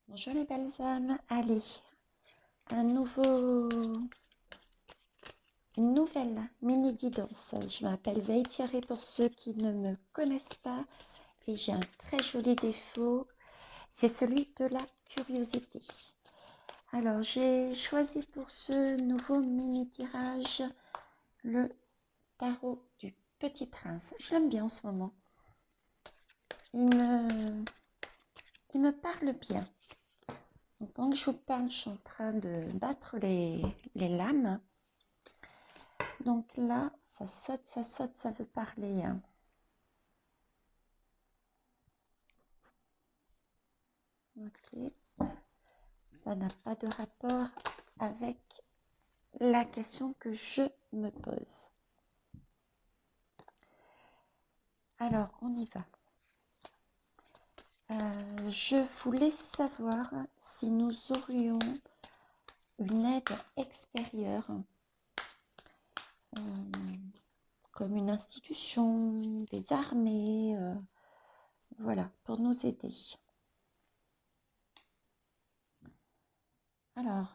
Bonjour les belles âmes, allez, une nouvelle mini guidance. Je m'appelle Veille Thierry pour ceux qui ne me connaissent pas et j'ai un très joli défaut, c'est celui de la curiosité. Alors j'ai choisi pour ce nouveau mini tirage le tarot du Petit Prince. Je l'aime bien en ce moment. Il me parle bien. Donc, quand je vous parle, je suis en train de battre les lames. Donc là, ça saute, ça veut parler. Hein. Ok. Ça n'a pas de rapport avec la question que je me pose. Alors, on y va. Je voulais savoir si nous aurions une aide extérieure, comme une institution, des armées, voilà, pour nous aider. Alors,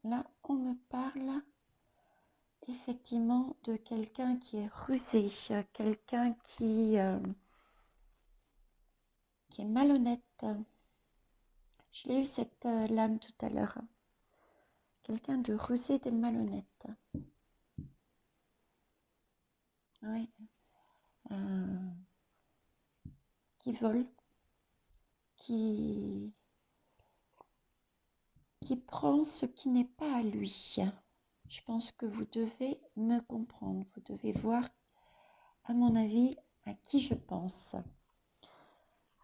là, on me parle effectivement de quelqu'un qui est rusé, quelqu'un qui est malhonnête. Je l'ai eu cette lame tout à l'heure. Quelqu'un de rusé, de malhonnête. Oui. Qui vole, qui prend ce qui n'est pas à lui. Je pense que vous devez me comprendre. Vous devez voir, à mon avis, à qui je pense.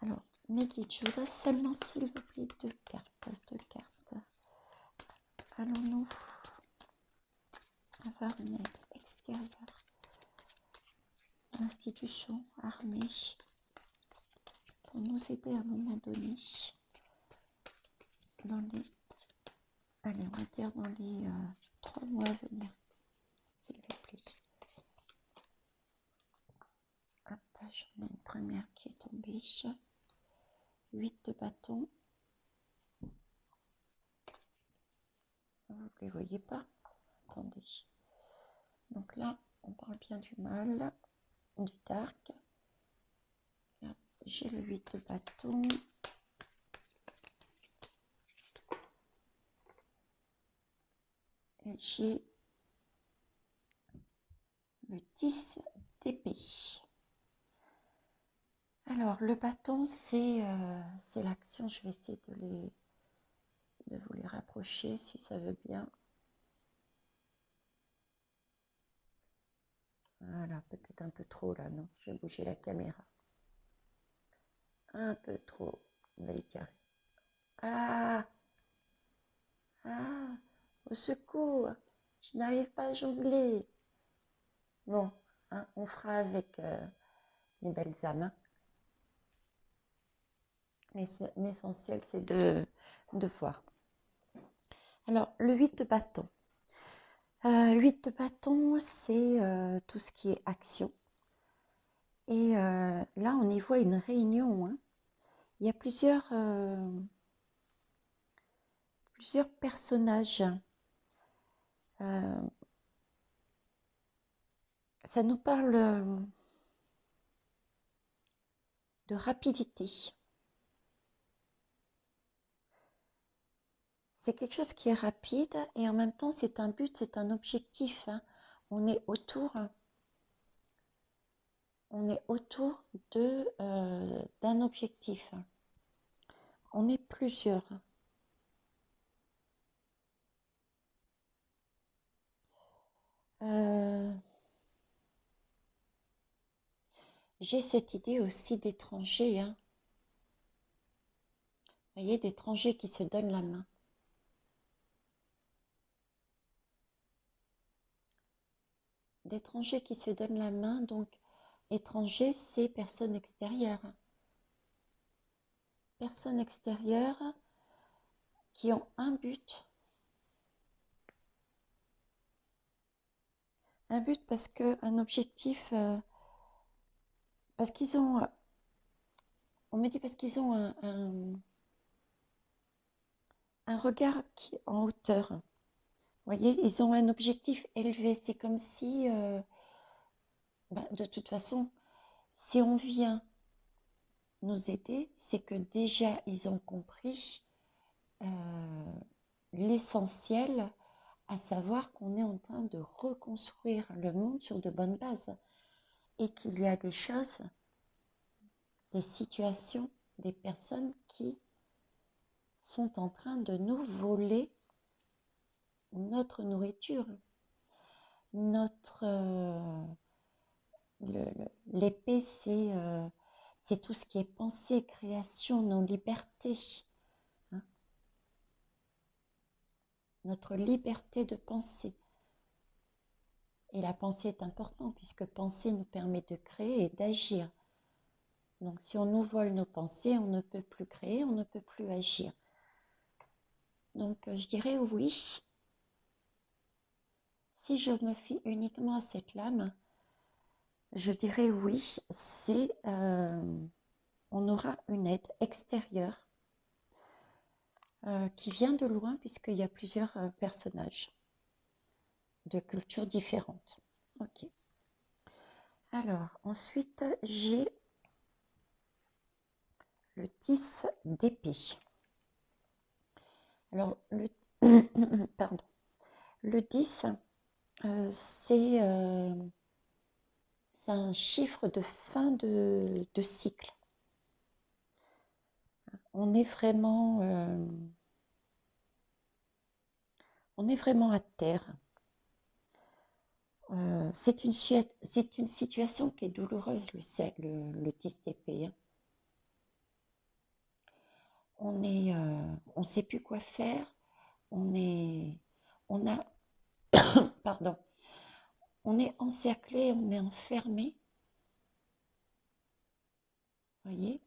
Alors, mes guides, je voudrais seulement, s'il vous plaît, deux cartes. Allons-nous avoir une aide extérieure, institution, armée, pour nous aider à un moment donné, dans les, allez, on va dire dans les 3 mois à venir, s'il vous plaît. Hop, j'en ai une première qui est tombée. 8 de bâton. Vous ne les voyez pas? Attendez. Donc là, on parle bien du mal, du dark. Là, j'ai le 8 de bâton. Et j'ai le 10 d'épée. Alors, le bâton, c'est l'action. Je vais essayer de vous les rapprocher si ça veut bien. Voilà, peut-être un peu trop là, non? Je vais bouger la caméra. Un peu trop. On va y tirer. Ah! Ah! Au secours! Je n'arrive pas à jongler. Bon, hein, on fera avec les belles âmes. Hein. L'essentiel, c'est de voir. Alors, le 8 de bâton. 8 de bâton, c'est tout ce qui est action. Et là, on y voit une réunion. Hein. Il y a plusieurs personnages. Ça nous parle de rapidité. C'est quelque chose qui est rapide et en même temps, c'est un but, c'est un objectif. Hein. On est autour d'un objectif. On est plusieurs. J'ai cette idée aussi d'étrangers. Hein. Vous voyez, d'étrangers qui se donnent la main. D'étrangers qui se donnent la main, donc étranger, c'est personne extérieure. Personnes extérieures qui ont un but. Un but parce qu'un objectif, parce qu'ils ont, on me dit parce qu'ils ont un regard qui est en hauteur. Vous voyez, ils ont un objectif élevé. C'est comme si, de toute façon, si on vient nous aider, c'est que déjà ils ont compris l'essentiel, à savoir qu'on est en train de reconstruire le monde sur de bonnes bases et qu'il y a des choses, des situations, des personnes qui sont en train de nous voler notre nourriture, notre l'épée, c'est tout ce qui est pensée, création, nos libertés, hein, notre liberté de penser. Et la pensée est importante puisque penser nous permet de créer et d'agir. Donc si on nous vole nos pensées, on ne peut plus créer, on ne peut plus agir. Donc je dirais oui. Si je me fie uniquement à cette lame, je dirais oui, on aura une aide extérieure qui vient de loin puisqu'il y a plusieurs personnages de cultures différentes. Ok. Alors, ensuite, j'ai le 10 d'épée. Alors, pardon. Le 10, c'est un chiffre de fin de cycle. On est vraiment à terre. C'est une situation qui est douloureuse, le 10 d'épée. Hein. On sait plus quoi faire. On a, pardon, on est encerclé, on est enfermé. Voyez,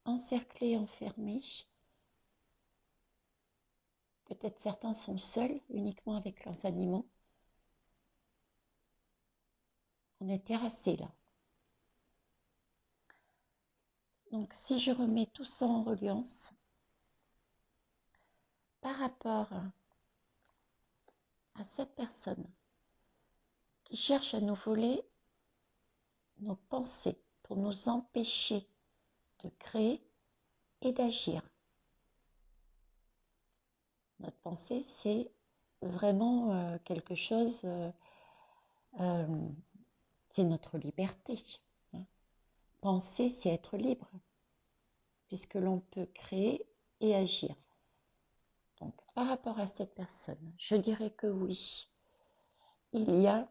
encerclé, enfermé. Peut-être certains sont seuls, uniquement avec leurs animaux. On est terrassé là. Donc si je remets tout ça en reliance, par rapport à cette personne qui cherche à nous voler nos pensées pour nous empêcher de créer et d'agir. Notre pensée, c'est vraiment quelque chose, c'est notre liberté. Hein. Penser, c'est être libre, puisque l'on peut créer et agir. Donc, par rapport à cette personne, je dirais que oui, il y a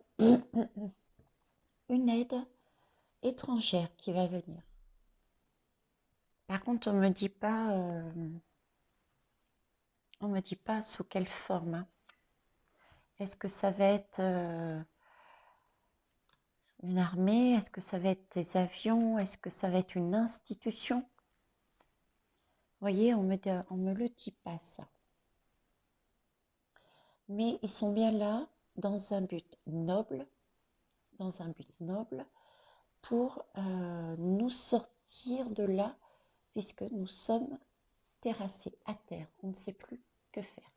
une aide étrangère qui va venir. Par contre, on me dit pas sous quelle forme. Hein. Est-ce que ça va être une armée? Est-ce que ça va être des avions? Est-ce que ça va être une institution? Vous voyez, on me le dit pas ça. Mais ils sont bien là dans un but noble, pour nous sortir de là, puisque nous sommes terrassés à terre. On ne sait plus que faire.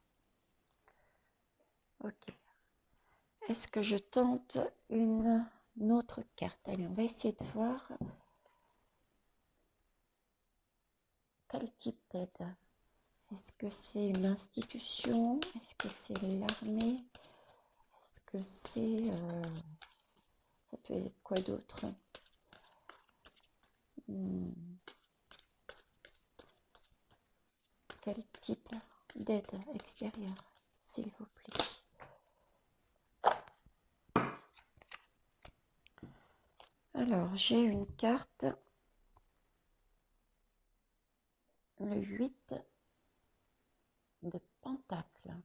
Ok. Est-ce que je tente une autre carte? Allez, on va essayer de voir quel type d'aide. Est-ce que c'est une institution? Est-ce que c'est l'armée? Est-ce que c'est... ça peut être quoi d'autre? Quel type d'aide extérieure, s'il vous plaît? Alors, j'ai une carte, le 8 de Pentacle.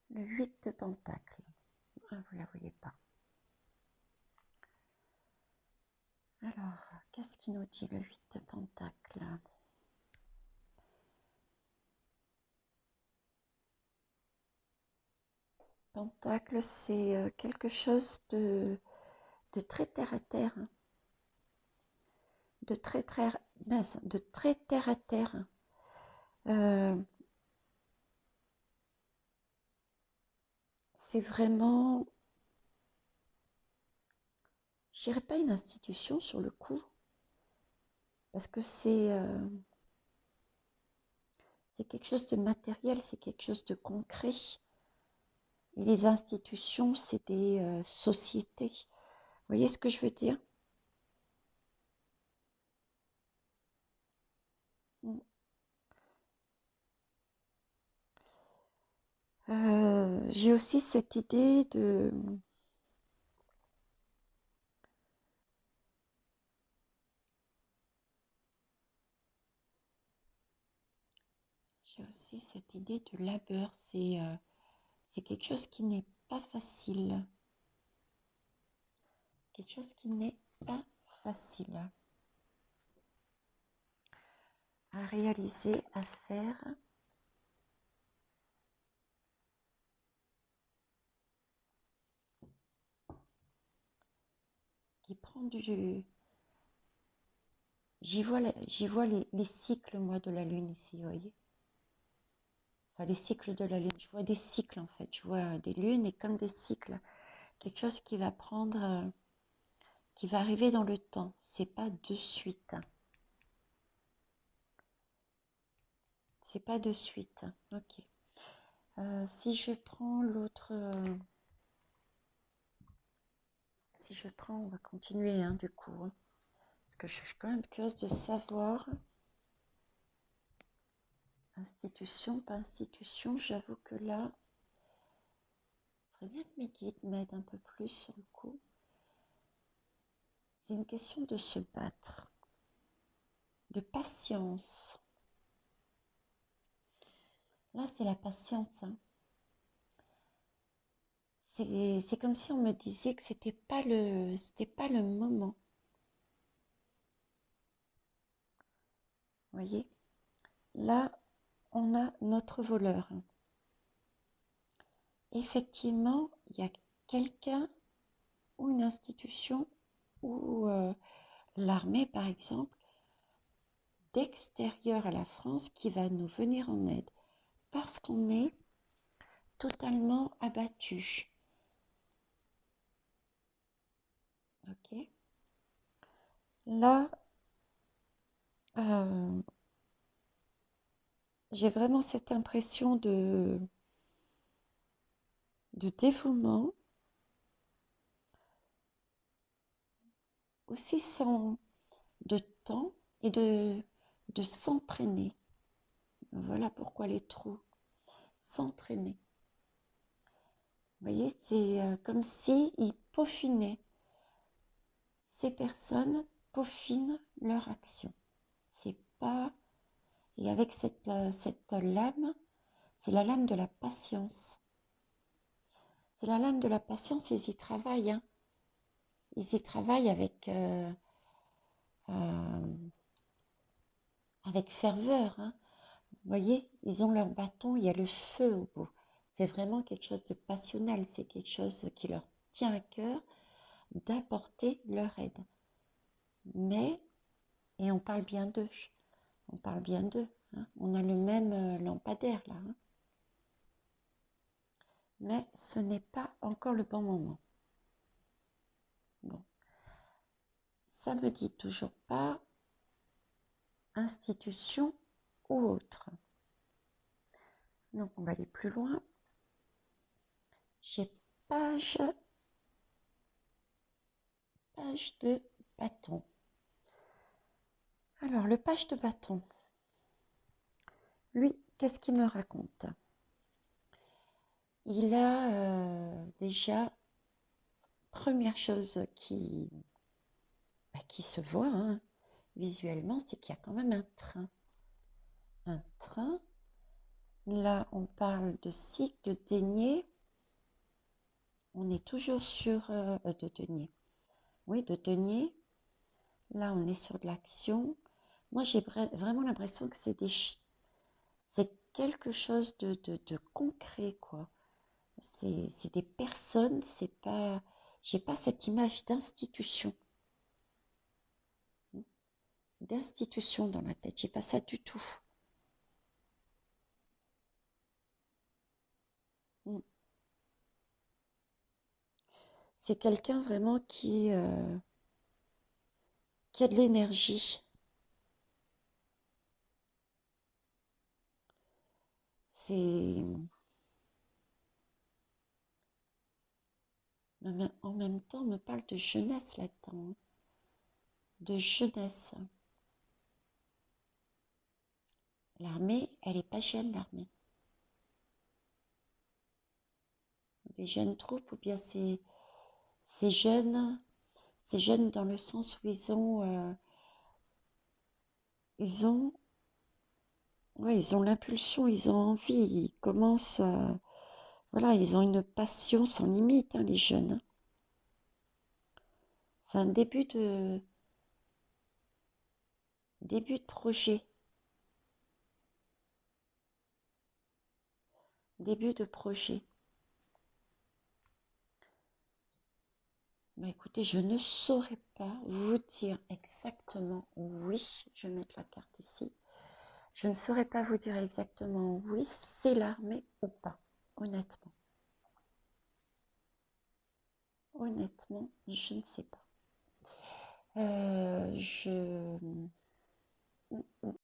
Le 8 de Pentacle. Ah, vous ne la voyez pas. Alors, qu'est-ce qui nous dit le 8 de Pentacle? Pentacle, c'est quelque chose de très terre à terre, hein. de mince, de très terre à terre. Euh, c'est vraiment, je dirais pas une institution sur le coup, parce que c'est quelque chose de matériel, c'est quelque chose de concret. Et les institutions, c'est des sociétés. Vous voyez ce que je veux dire? Mm. J'ai aussi cette idée de... J'ai aussi cette idée de labeur. C'est quelque chose qui n'est pas facile. Quelque chose qui n'est pas facile à réaliser, à faire. Qui prend du... j'y vois les cycles, moi, de la Lune ici, vous voyez? Enfin, les cycles de la Lune. Je vois des cycles, en fait. Je vois des lunes et comme des cycles. Quelque chose qui va prendre... qui va arriver dans le temps. C'est pas de suite. C'est pas de suite. Ok. Si je prends l'autre... si je prends... On va continuer, hein, du coup. Hein, parce que je suis quand même curieuse de savoir... Institution, pas institution. J'avoue que là... Ce serait bien que mes guides m'aident un peu plus sur le coup. C'est une question de se battre, de patience. Là, c'est la patience. Hein. C'est comme si on me disait que c'était pas le moment. Vous voyez? Là, on a notre voleur. Effectivement, il y a quelqu'un ou une institution ou l'armée, par exemple, d'extérieur à la France qui va nous venir en aide parce qu'on est totalement abattu. Ok? Là, euh, j'ai vraiment cette impression de dévouement, aussi sans de temps et de s'entraîner. Voilà pourquoi les trous. S'entraîner. Vous voyez, c'est comme si ils peaufinaient. Ces personnes peaufinent leur action. C'est pas... Et avec cette lame, c'est la lame de la patience. C'est la lame de la patience, ils y travaillent. Hein. Ils y travaillent euh, avec ferveur. Hein. Vous voyez, ils ont leur bâton, il y a le feu au bout. C'est vraiment quelque chose de passionnel, c'est quelque chose qui leur tient à cœur d'apporter leur aide. Mais, et on parle bien d'eux, on parle bien d'eux. Hein. On a le même lampadaire là. Hein. Mais ce n'est pas encore le bon moment. Bon, ça me dit toujours pas institution ou autre. Donc on va aller plus loin. J'ai page, page de bâton. Alors le page de bâton, lui, qu'est-ce qu'il me raconte? Il a déjà, première chose qui se voit hein, visuellement, c'est qu'il y a quand même un train. Un train, là on parle de cycle de denier, on est toujours sur de denier. Oui, de denier. Là, on est sur de l'action. Moi, j'ai vraiment l'impression que c'est quelque chose de concret, quoi. C'est des personnes, c'est pas... J'ai pas cette image d'institution. d'institution dans la tête. J'ai pas ça du tout. Mm. C'est quelqu'un vraiment qui a de l'énergie. C'est mais en même temps, on me parle de jeunesse là-dedans, hein. De jeunesse. L'armée, elle n'est pas jeune, l'armée. Des jeunes troupes, ou bien c'est jeune, c'est jeune dans le sens où ils ont, ouais, ils ont l'impulsion, ils ont envie, ils commencent, voilà, ils ont une passion sans limite, hein, les jeunes, hein. C'est un début de projet, début de projet. Bah, écoutez, je ne saurais pas vous dire exactement oui, je vais mettre la carte ici. Je ne saurais pas vous dire exactement oui, c'est l'armée ou pas, honnêtement. Honnêtement, je ne sais pas. Je...